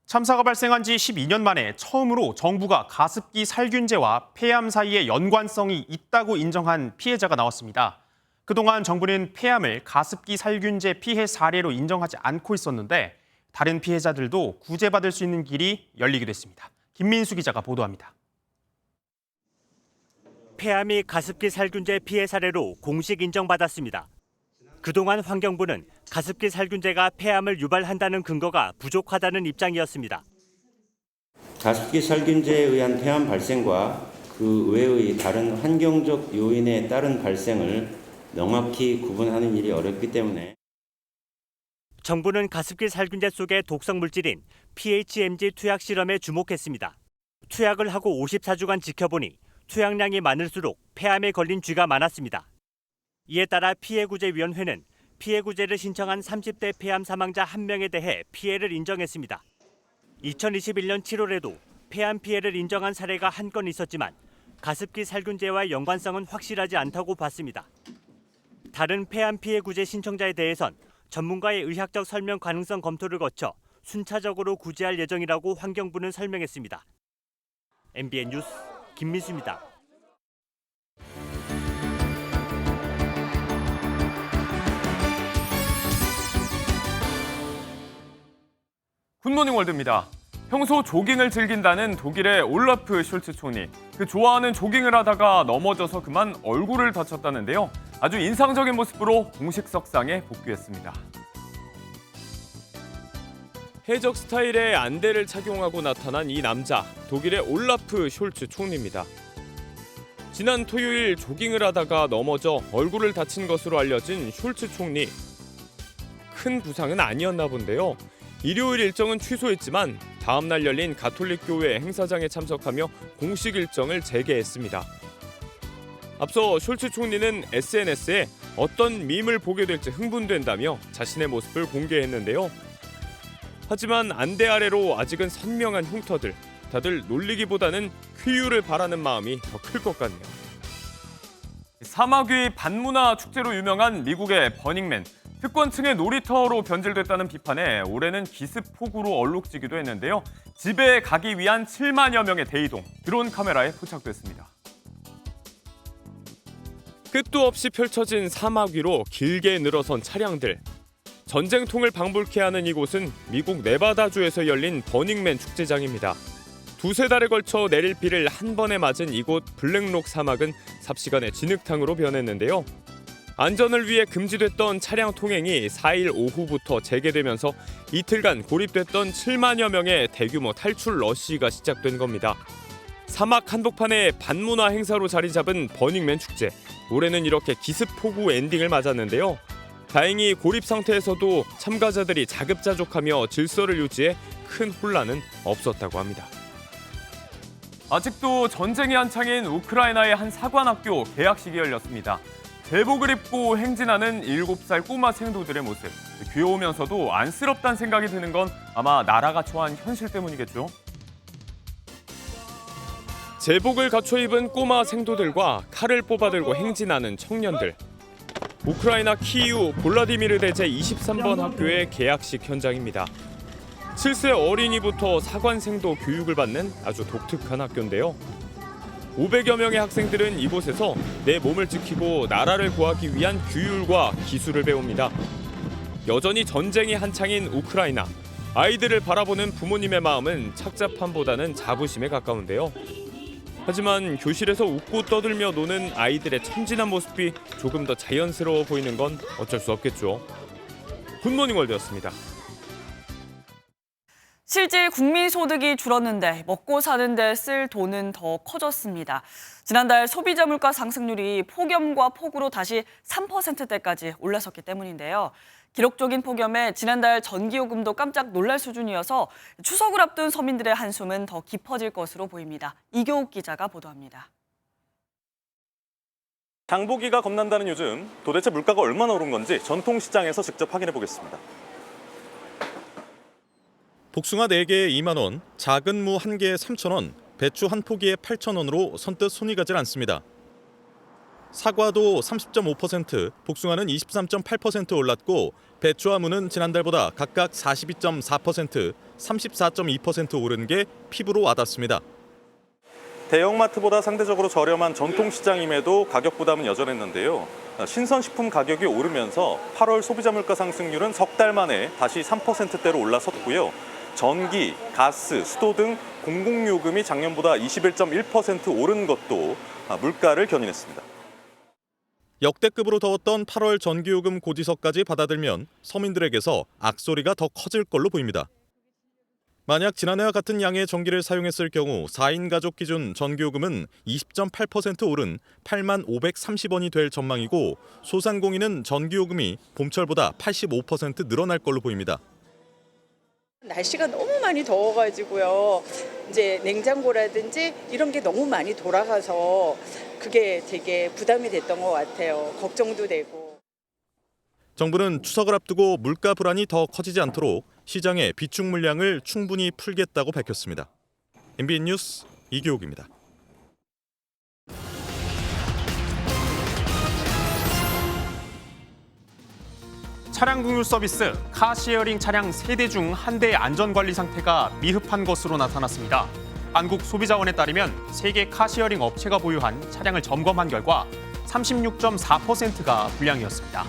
Speaker 1: 참사가 발생한 지 12년 만에 처음으로 정부가 가습기 살균제와 폐암 사이에 연관성이 있다고 인정한 피해자가 나왔습니다. 그동안 정부는 폐암을 가습기 살균제 피해 사례로 인정하지 않고 있었는데 다른 피해자들도 구제받을 수 있는 길이 열리기도 했습니다. 김민수 기자가 보도합니다.
Speaker 11: 폐암이 가습기 살균제 피해 사례로 공식 인정받았습니다. 그동안 환경부는 가습기 살균제가 폐암을 유발한다는 근거가 부족하다는 입장이었습니다.
Speaker 12: 가습기 살균제에 의한 폐암 발생과 그 외의 다른 환경적 요인에 따른 발생을 명확히 구분하는 일이 어렵기 때문에
Speaker 11: 정부는 가습기 살균제 속의 독성 물질인 PHMG 투약 실험에 주목했습니다. 투약을 하고 54주간 지켜보니 투약량이 많을수록 폐암에 걸린 쥐가 많았습니다. 이에 따라 피해구제위원회는 피해구제를 신청한 30대 폐암 사망자 1명에 대해 피해를 인정했습니다. 2021년 7월에도 폐암 피해를 인정한 사례가 한 건 있었지만 가습기 살균제와의 연관성은 확실하지 않다고 봤습니다. 다른 폐암 피해구제 신청자에 대해선 전문가의 의학적 설명 가능성 검토를 거쳐 순차적으로 구제할 예정이라고 환경부는 설명했습니다. MBN 뉴스 김민수입니다.
Speaker 14: 굿모닝 월드입니다. 평소 조깅을 즐긴다는 독일의 올라프 숄츠 총리. 그 좋아하는 조깅을 하다가 넘어져서 그만 얼굴을 다쳤다는데요. 아주 인상적인 모습으로 공식 석상에 복귀했습니다. 해적 스타일의 안대를 착용하고 나타난 이 남자, 독일의 올라프 숄츠 총리입니다. 지난 토요일 조깅을 하다가 넘어져 얼굴을 다친 것으로 알려진 숄츠 총리. 큰 부상은 아니었나 본데요. 일요일 일정은 취소했지만 다음 날 열린 가톨릭 교회 행사장에 참석하며 공식 일정을 재개했습니다. 앞서 숄츠 총리는 SNS에 어떤 밈을 보게 될지 흥분된다며 자신의 모습을 공개했는데요. 하지만 안대 아래로 아직은 선명한 흉터들, 다들 놀리기보다는 쾌유를 바라는 마음이 더 클 것 같네요. 사막 위 반문화 축제로 유명한 미국의 버닝맨. 특권층의 놀이터로 변질됐다는 비판에 올해는 기습폭우로 얼룩지기도 했는데요. 집에 가기 위한 7만여 명의 대이동, 드론 카메라에 포착됐습니다. 끝도 없이 펼쳐진 사막 위로 길게 늘어선 차량들. 전쟁통을 방불케 하는 이곳은 미국 네바다주에서 열린 버닝맨 축제장입니다. 두세 달에 걸쳐 내릴 비를 한 번에 맞은 이곳 블랙록 사막은 삽시간에 진흙탕으로 변했는데요. 안전을 위해 금지됐던 차량 통행이 4일 오후부터 재개되면서 이틀간 고립됐던 7만여 명의 대규모 탈출 러시가 시작된 겁니다. 사막 한복판의 반문화 행사로 자리 잡은 버닝맨 축제. 올해는 이렇게 기습폭우 엔딩을 맞았는데요. 다행히 고립 상태에서도 참가자들이 자급자족하며 질서를 유지해 큰 혼란은 없었다고 합니다. 아직도 전쟁이 한창인 우크라이나의 한 사관학교 개학식이 열렸습니다. 제복을 입고 행진하는 7살 꼬마 생도들의 모습. 귀여우면서도 안쓰럽다는 생각이 드는 건 아마 나라가 처한 현실 때문이겠죠. 제복을 갖춰 입은 꼬마 생도들과 칼을 뽑아들고 행진하는 청년들. 우크라이나 키이우 볼라디미르 대제 23번 학교의 개학식 현장입니다. 7세 어린이부터 사관생도 교육을 받는 아주 독특한 학교인데요. 500여 명의 학생들은 이곳에서 내 몸을 지키고 나라를 구하기 위한 규율과 기술을 배웁니다. 여전히 전쟁이 한창인 우크라이나. 아이들을 바라보는 부모님의 마음은 착잡함보다는 자부심에 가까운데요. 하지만 교실에서 웃고 떠들며 노는 아이들의 천진한 모습이 조금 더 자연스러워 보이는 건 어쩔 수 없겠죠. 굿모닝 월드였습니다.
Speaker 2: 실질 국민 소득이 줄었는데 먹고 사는 데 쓸 돈은 더 커졌습니다. 지난달 소비자 물가 상승률이 폭염과 폭우로 다시 3%대까지 올라섰기 때문인데요. 기록적인 폭염에 지난달 전기요금도 깜짝 놀랄 수준이어서 추석을 앞둔 서민들의 한숨은 더 깊어질 것으로 보입니다. 이교욱 기자가 보도합니다.
Speaker 13: 장보기가 겁난다는 요즘, 도대체 물가가 얼마나 오른 건지 전통시장에서 직접 확인해 보겠습니다. 복숭아 4개에 2만 원, 작은 무 1개에 3천 원, 배추 한 포기에 8천 원으로 선뜻 손이 가질 않습니다. 사과도 30.5%, 복숭아는 23.8% 올랐고 배추와 무는 지난달보다 각각 42.4%, 34.2% 오른 게 피부로 와닿습니다. 대형마트보다 상대적으로 저렴한 전통시장임에도 가격 부담은 여전했는데요. 신선식품 가격이 오르면서 8월 소비자 물가 상승률은 석 달 만에 다시 3%대로 올라섰고요. 전기, 가스, 수도 등 공공요금이 작년보다 21.1% 오른 것도 물가를 견인했습니다. 역대급으로 더웠던 8월 전기요금 고지서까지 받아들면 서민들에게서 악소리가 더 커질 걸로 보입니다. 만약 지난해와 같은 양의 전기를 사용했을 경우 4인 가족 기준 전기요금은 20.8% 오른 8만 530원이 될 전망이고 소상공인은 전기요금이 봄철보다 85% 늘어날 걸로 보입니다.
Speaker 15: 날씨가 너무 많이 더워가지고요. 이제 냉장고라든지 이런 게 너무 많이 돌아가서 그게 되게 부담이 됐던 것 같아요. 걱정도 되고.
Speaker 13: 정부는 추석을 앞두고 물가 불안이 더 커지지 않도록 시장의 비축 물량을 충분히 풀겠다고 밝혔습니다. MBN 뉴스 이교욱입니다.
Speaker 1: 차량 공유 서비스 카시어링 차량 3대 중 한 대의 안전관리 상태가 미흡한 것으로 나타났습니다. 한국소비자원에 따르면 세계 카시어링 업체가 보유한 차량을 점검한 결과 36.4%가 불량이었습니다.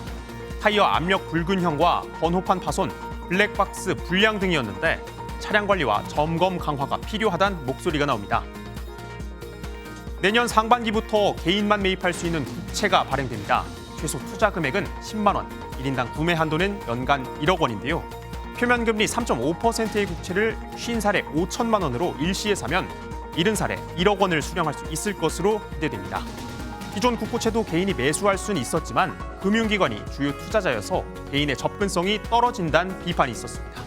Speaker 1: 타이어 압력 불균형과 번호판 파손, 블랙박스 불량 등이었는데 차량 관리와 점검 강화가 필요하다는 목소리가 나옵니다. 내년 상반기부터 개인만 매입할 수 있는 국채가 발행됩니다. 최소 투자 금액은 10만 원, 1인당 구매 한도는 연간 1억 원인데요. 표면 금리 3.5%의 국채를 50살에 5천만 원으로 일시에 사면 70살에 1억 원을 수령할 수 있을 것으로 기대됩니다. 기존 국고채도 개인이 매수할 수는 있었지만 금융기관이 주요 투자자여서 개인의 접근성이 떨어진다는 비판이 있었습니다.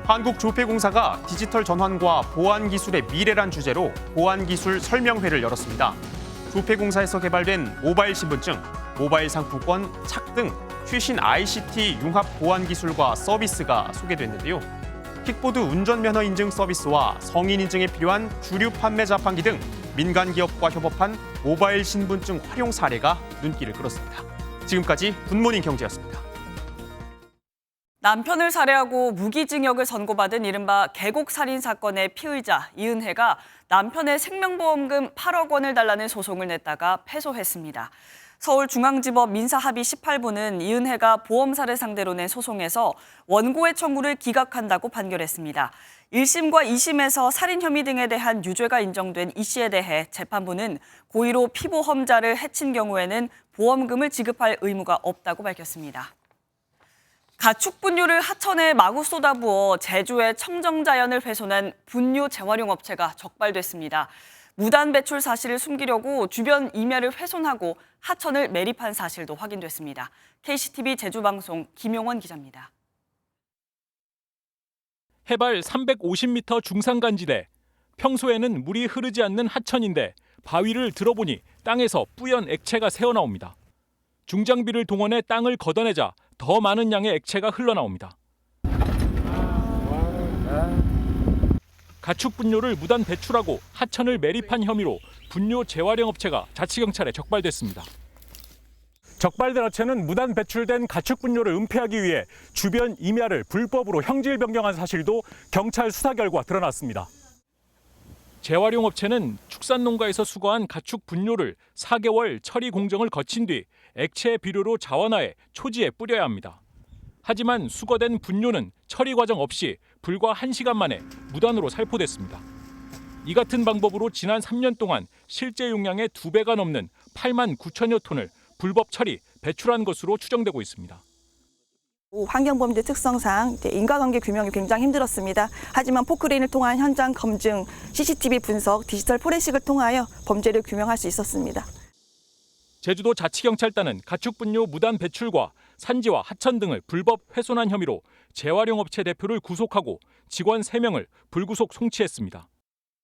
Speaker 1: 한국조폐공사가 디지털 전환과 보안기술의 미래란 주제로 보안기술 설명회를 열었습니다. 조폐공사에서 개발된 모바일 신분증, 모바일 상품권, 착 등 최신 ICT 융합 보안 기술과 서비스가 소개됐는데요. 킥보드 운전면허 인증 서비스와 성인 인증에 필요한 주류 판매 자판기 등 민간 기업과 협업한 모바일 신분증 활용 사례가 눈길을 끌었습니다. 지금까지 굿모닝 경제였습니다.
Speaker 2: 남편을 살해하고 무기징역을 선고받은 이른바 계곡살인 사건의 피의자 이은혜가 남편의 생명보험금 8억 원을 달라는 소송을 냈다가 패소했습니다. 서울중앙지법 민사합의 18부는 이은혜가 보험사를 상대로 낸 소송에서 원고의 청구를 기각한다고 판결했습니다. 1심과 2심에서 살인 혐의 등에 대한 유죄가 인정된 이 씨에 대해 재판부는 고의로 피보험자를 해친 경우에는 보험금을 지급할 의무가 없다고 밝혔습니다. 가축 분뇨를 하천에 마구 쏟아부어 제주의 청정자연을 훼손한 분뇨 재활용 업체가 적발됐습니다. 무단 배출 사실을 숨기려고 주변 임야를 훼손하고 하천을 매립한 사실도 확인됐습니다. KCTV 제주방송 김용원 기자입니다.
Speaker 3: 해발 350m 중산간지대. 평소에는 물이 흐르지 않는 하천인데 바위를 들어보니 땅에서 뿌연 액체가 새어나옵니다. 중장비를 동원해 땅을 걷어내자 더 많은 양의 액체가 흘러나옵니다. 가축 분뇨를 무단 배출하고 하천을 매립한 혐의로 분뇨 재활용 업체가 자치경찰에 적발됐습니다. 적발된 업체는 무단 배출된 가축 분뇨를 은폐하기 위해 주변 임야를 불법으로 형질 변경한 사실도 경찰 수사 결과 드러났습니다. 재활용 업체는 축산농가에서 수거한 가축 분뇨를 4개월 처리 공정을 거친 뒤 액체 비료로 자원화해 초지에 뿌려야 합니다. 하지만 수거된 분뇨는 처리 과정 없이 불과 1시간 만에 무단으로 살포됐습니다. 이 같은 방법으로 지난 3년 동안 실제 용량의 2배가 넘는 8만 9천여 톤을 불법 처리, 배출한 것으로 추정되고 있습니다.
Speaker 16: 환경범죄 특성상 인과관계 규명이 굉장히 힘들었습니다. 하지만 포크레인을 통한 현장 검증, CCTV 분석, 디지털 포렌식을 통하여 범죄를 규명할 수 있었습니다.
Speaker 3: 제주도 자치경찰단은 가축 분뇨 무단 배출과 산지와 하천 등을 불법 훼손한 혐의로 재활용 업체 대표를 구속하고 직원 3명을 불구속 송치했습니다.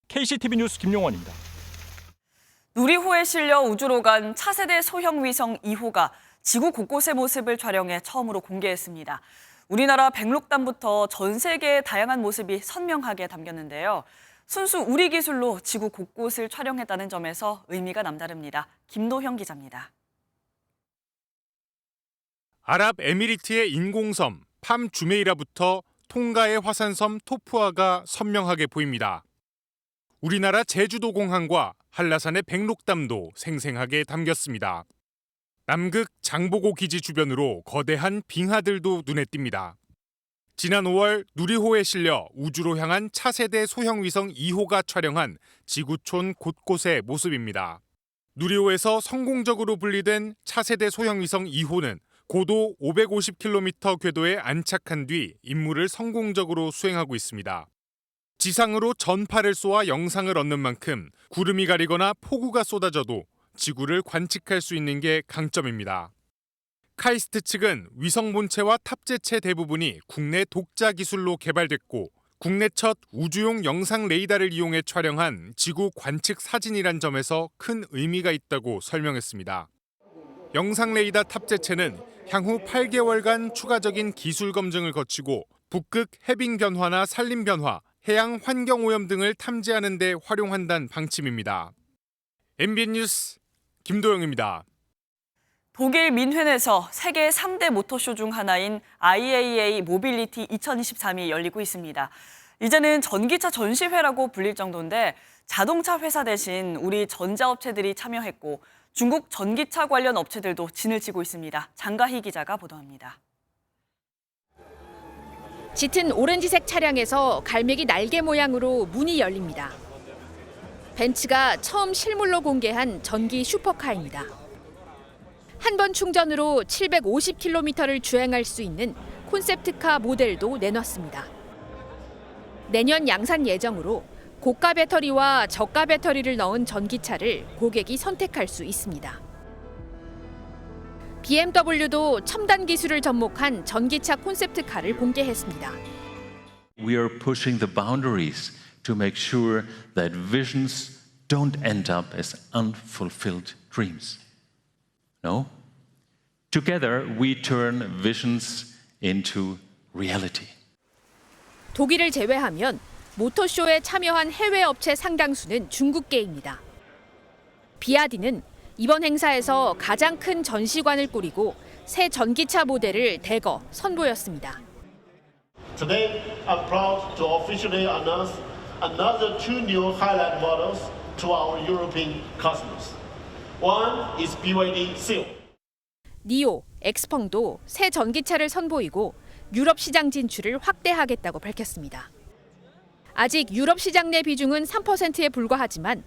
Speaker 3: KCTV 뉴스 김용원입니다.
Speaker 2: 누리호에 실려 우주로 간 차세대 소형 위성 2호가 지구 곳곳의 모습을 촬영해 처음으로 공개했습니다. 우리나라 백록담부터 전 세계의 다양한 모습이 선명하게 담겼는데요. 순수 우리 기술로 지구 곳곳을 촬영했다는 점에서 의미가 남다릅니다. 김도형 기자입니다.
Speaker 17: 아랍에미리트의 인공섬 팜 주메이라부터 통가의 화산섬 토푸아가 선명하게 보입니다. 우리나라 제주도 공항과 한라산의 백록담도 생생하게 담겼습니다. 남극 장보고 기지 주변으로 거대한 빙하들도 눈에 띕니다. 지난 5월 누리호에 실려 우주로 향한 차세대 소형 위성 2호가 촬영한 지구촌 곳곳의 모습입니다. 누리호에서 성공적으로 분리된 차세대 소형 위성 2호는 고도 550km 궤도에 안착한 뒤 임무를 성공적으로 수행하고 있습니다. 지상으로 전파를 쏘아 영상을 얻는 만큼 구름이 가리거나 폭우가 쏟아져도 지구를 관측할 수 있는 게 강점입니다. 카이스트 측은 위성 본체와 탑재체 대부분이 국내 독자 기술로 개발됐고 국내 첫 우주용 영상 레이더를 이용해 촬영한 지구 관측 사진이란 점에서 큰 의미가 있다고 설명했습니다. 영상 레이더 탑재체는 향후 8개월간 추가적인 기술 검증을 거치고 북극 해빙 변화나 산림 변화, 해양 환경 오염 등을 탐지하는 데 활용한다는 방침입니다. MBN 뉴스 김도영입니다.
Speaker 2: 독일 민헨에서 세계 3대 모터쇼 중 하나인 IAA 모빌리티 2023이 열리고 있습니다. 이제는 전기차 전시회라고 불릴 정도인데 자동차 회사 대신 우리 전자업체들이 참여했고 중국 전기차 관련 업체들도 진을 치고 있습니다. 장가희 기자가 보도합니다.
Speaker 18: 짙은 오렌지색 차량에서 갈매기 날개 모양으로 문이 열립니다. 벤츠가 처음 실물로 공개한 전기 슈퍼카입니다. 한 번 충전으로 750km를 주행할 수 있는 콘셉트카 모델도 내놨습니다. 내년 양산 예정으로 고가 배터리와 저가 배터리를 넣은 전기차를 고객이 선택할 수 있습니다. BMW도 첨단 기술을 접목한 전기차 콘셉트카를 공개했습니다.
Speaker 19: We are pushing the boundaries to make sure that visions don't end up as unfulfilled dreams. No. Together we turn visions into reality.
Speaker 18: 독일을 제외하면 모터쇼에 참여한 해외 업체 상당수는 중국계입니다. 비아디는 이번 행사에서 가장 큰 전시관을 꾸리고 새 전기차 모델을 대거 선보였습니다.
Speaker 4: Today, I'm proud to officially announce another 2 new highlight models to our European customers. One is BYD Seal.
Speaker 18: 니오, 엑스펑도 새 전기차를 선보이고 유럽 시장 진출을 확대하겠다고 밝혔습니다. 아직 유럽 시장 내 비중은 3%에 불과하지만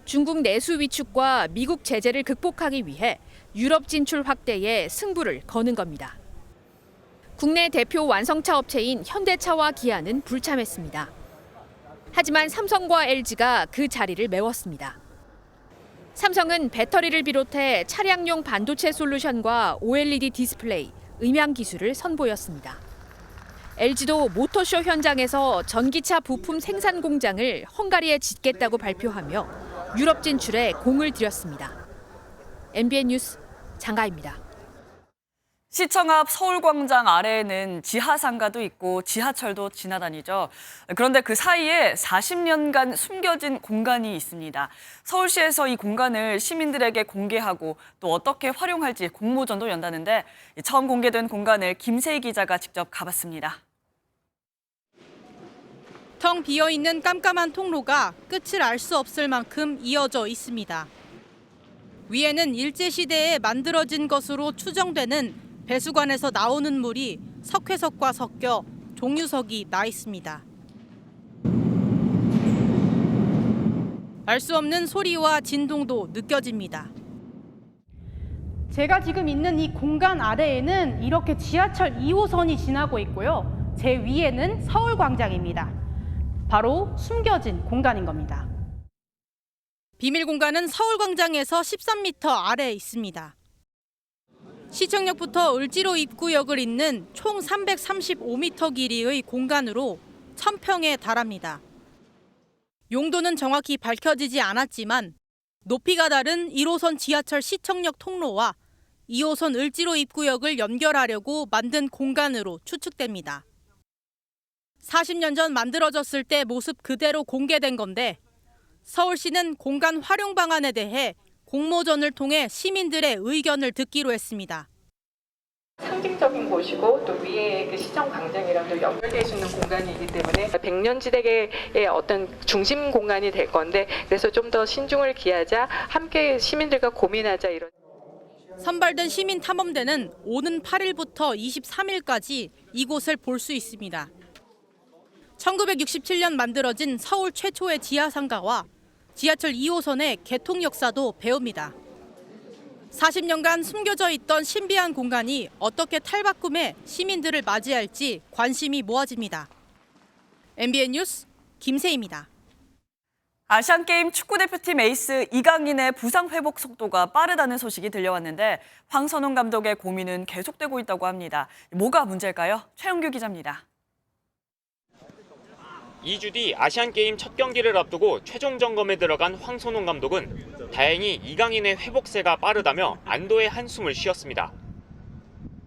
Speaker 18: 중국 내수 위축과 미국 제재를 극복하기 위해 유럽 진출 확대에 승부를 거는 겁니다. 국내 대표 완성차 업체인 현대차와 기아는 불참했습니다. 하지만 삼성과 LG가 그 자리를 메웠습니다. 삼성은 배터리를 비롯해 차량용 반도체 솔루션과 OLED 디스플레이, 음향 기술을 선보였습니다. LG도 모터쇼 현장에서 전기차 부품 생산 공장을 헝가리에 짓겠다고 발표하며 유럽 진출에 공을 들였습니다. MBN 뉴스 장가입니다.
Speaker 2: 시청 앞 서울광장 아래에는 지하상가도 있고 지하철도 지나다니죠. 그런데 그 사이에 40년간 숨겨진 공간이 있습니다. 서울시에서 이 공간을 시민들에게 공개하고 또 어떻게 활용할지 공모전도 연다는데 처음 공개된 공간을 김세희 기자가 직접 가봤습니다.
Speaker 6: 텅 비어있는 깜깜한 통로가 끝을 알 수 없을 만큼 이어져 있습니다. 위에는 일제시대에 만들어진 것으로 추정되는 배수관에서 나오는 물이 석회석과 섞여 종유석이 나 있습니다. 알 수 없는 소리와 진동도 느껴집니다.
Speaker 20: 제가 지금 있는 이 공간 아래에는 이렇게 지하철 2호선이 지나고 있고요. 제 위에는 서울광장입니다. 바로 숨겨진 공간인 겁니다.
Speaker 6: 비밀 공간은 서울광장에서 13m 아래에 있습니다. 시청역부터 을지로 입구역을 잇는 총 335m 길이의 공간으로 1000평에 달합니다. 용도는 정확히 밝혀지지 않았지만 높이가 다른 1호선 지하철 시청역 통로와 2호선 을지로 입구역을 연결하려고 만든 공간으로 추측됩니다. 40년 전 만들어졌을 때 모습 그대로 공개된 건데 서울시는 공간 활용 방안에 대해 공모전을 통해 시민들의 의견을 듣기로 했습니다.
Speaker 21: 상징적인 곳이고 또 위에 그 시청 광장이랑도 연결될 수 있는 공간이기 때문에 백년지대의 어떤 중심 공간이 될 건데 그래서 좀 더 신중을 기하자 함께 시민들과 고민하자 이런.
Speaker 6: 선발된 시민 탐험대는 오는 8일부터 23일까지 이곳을 볼 수 있습니다. 1967년 만들어진 서울 최초의 지하상가와 지하철 2호선의 개통 역사도 배웁니다. 40년간 숨겨져 있던 신비한 공간이 어떻게 탈바꿈해 시민들을 맞이할지 관심이 모아집니다. MBN 뉴스 김세희입니다.
Speaker 2: 아시안게임 축구대표팀 에이스 이강인의 부상 회복 속도가 빠르다는 소식이 들려왔는데 황선홍 감독의 고민은 계속되고 있다고 합니다. 뭐가 문제일까요? 최영규 기자입니다.
Speaker 22: 2주 뒤 아시안게임 첫 경기를 앞두고 최종 점검에 들어간 황선홍 감독은 다행히 이강인의 회복세가 빠르다며 안도의 한숨을 쉬었습니다.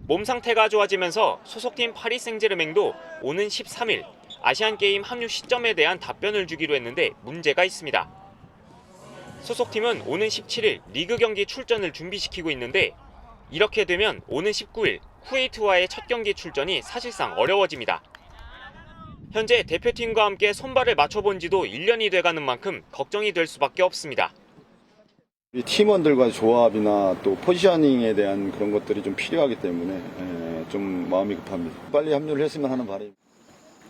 Speaker 22: 몸 상태가 좋아지면서 소속팀 파리 생제르맹도 오는 13일 아시안게임 합류 시점에 대한 답변을 주기로 했는데 문제가 있습니다. 소속팀은 오는 17일 리그 경기 출전을 준비시키고 있는데 이렇게 되면 오는 19일 쿠웨이트와의 첫 경기 출전이 사실상 어려워집니다. 현재 대표팀과 함께 손발을 맞춰본 지도 1년이 돼가는 만큼 걱정이 될 수밖에 없습니다.
Speaker 23: 우리 팀원들과의 조합이나 또 포지셔닝에 대한 그런 것들이 좀 필요하기 때문에 좀 마음이 급합니다. 빨리 합류를 했으면 하는 바람입니다.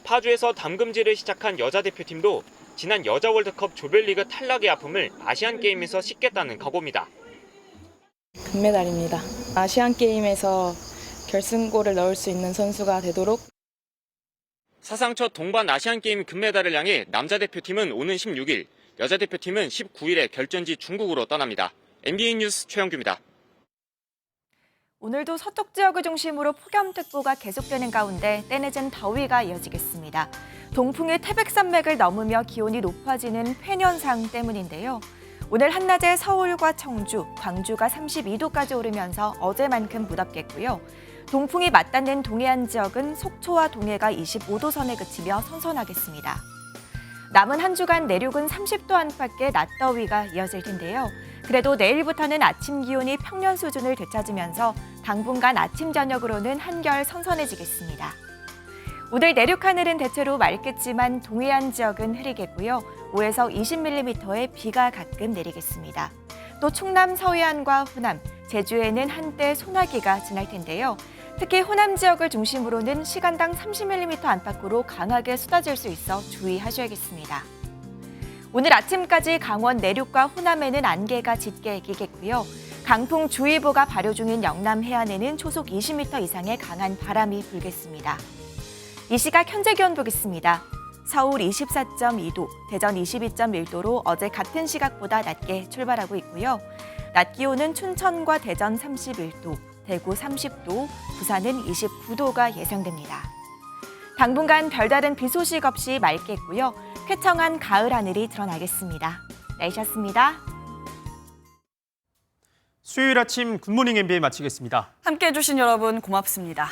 Speaker 22: 파주에서 담금질을 시작한 여자 대표팀도 지난 여자 월드컵 조별리그 탈락의 아픔을 아시안게임에서 씻겠다는 각오입니다.
Speaker 25: 금메달입니다. 아시안게임에서 결승골을 넣을 수 있는 선수가 되도록
Speaker 22: 사상 첫 동반 아시안게임 금메달을 향해 남자 대표팀은 오는 16일, 여자 대표팀은 19일에 결전지 중국으로 떠납니다. MBN 뉴스 최영규입니다.
Speaker 28: 오늘도 서쪽 지역을 중심으로 폭염특보가 계속되는 가운데 때늦은 더위가 이어지겠습니다. 동풍이 태백산맥을 넘으며 기온이 높아지는 팬현상 때문인데요. 오늘 한낮에 서울과 청주, 광주가 32도까지 오르면서 어제만큼 무덥겠고요. 동풍이 맞닿는 동해안 지역은 속초와 동해가 25도 선에 그치며 선선하겠습니다. 남은 한 주간 내륙은 30도 안팎의 낮더위가 이어질 텐데요. 그래도 내일부터는 아침 기온이 평년 수준을 되찾으면서 당분간 아침 저녁으로는 한결 선선해지겠습니다. 오늘 내륙 하늘은 대체로 맑겠지만 동해안 지역은 흐리겠고요. 5에서 20mm의 비가 가끔 내리겠습니다. 또 충남 서해안과 호남, 제주에는 한때 소나기가 지날 텐데요. 특히 호남 지역을 중심으로는 시간당 30mm 안팎으로 강하게 쏟아질 수 있어 주의하셔야겠습니다. 오늘 아침까지 강원 내륙과 호남에는 안개가 짙게 끼겠고요. 강풍주의보가 발효 중인 영남 해안에는 초속 20m 이상의 강한 바람이 불겠습니다. 이 시각 현재 기온 보겠습니다. 서울 24.2도, 대전 22.1도로 어제 같은 시각보다 낮게 출발하고 있고요. 낮 기온은 춘천과 대전 31도, 대구 30도, 부산은 29도가 예상됩니다. 당분간 별다른 비 소식 없이 맑겠고요. 쾌청한 가을 하늘이 드러나겠습니다. 날씨였습니다.
Speaker 1: 수요일 아침 굿모닝 NBA 마치겠습니다.
Speaker 2: 함께해 주신 여러분 고맙습니다.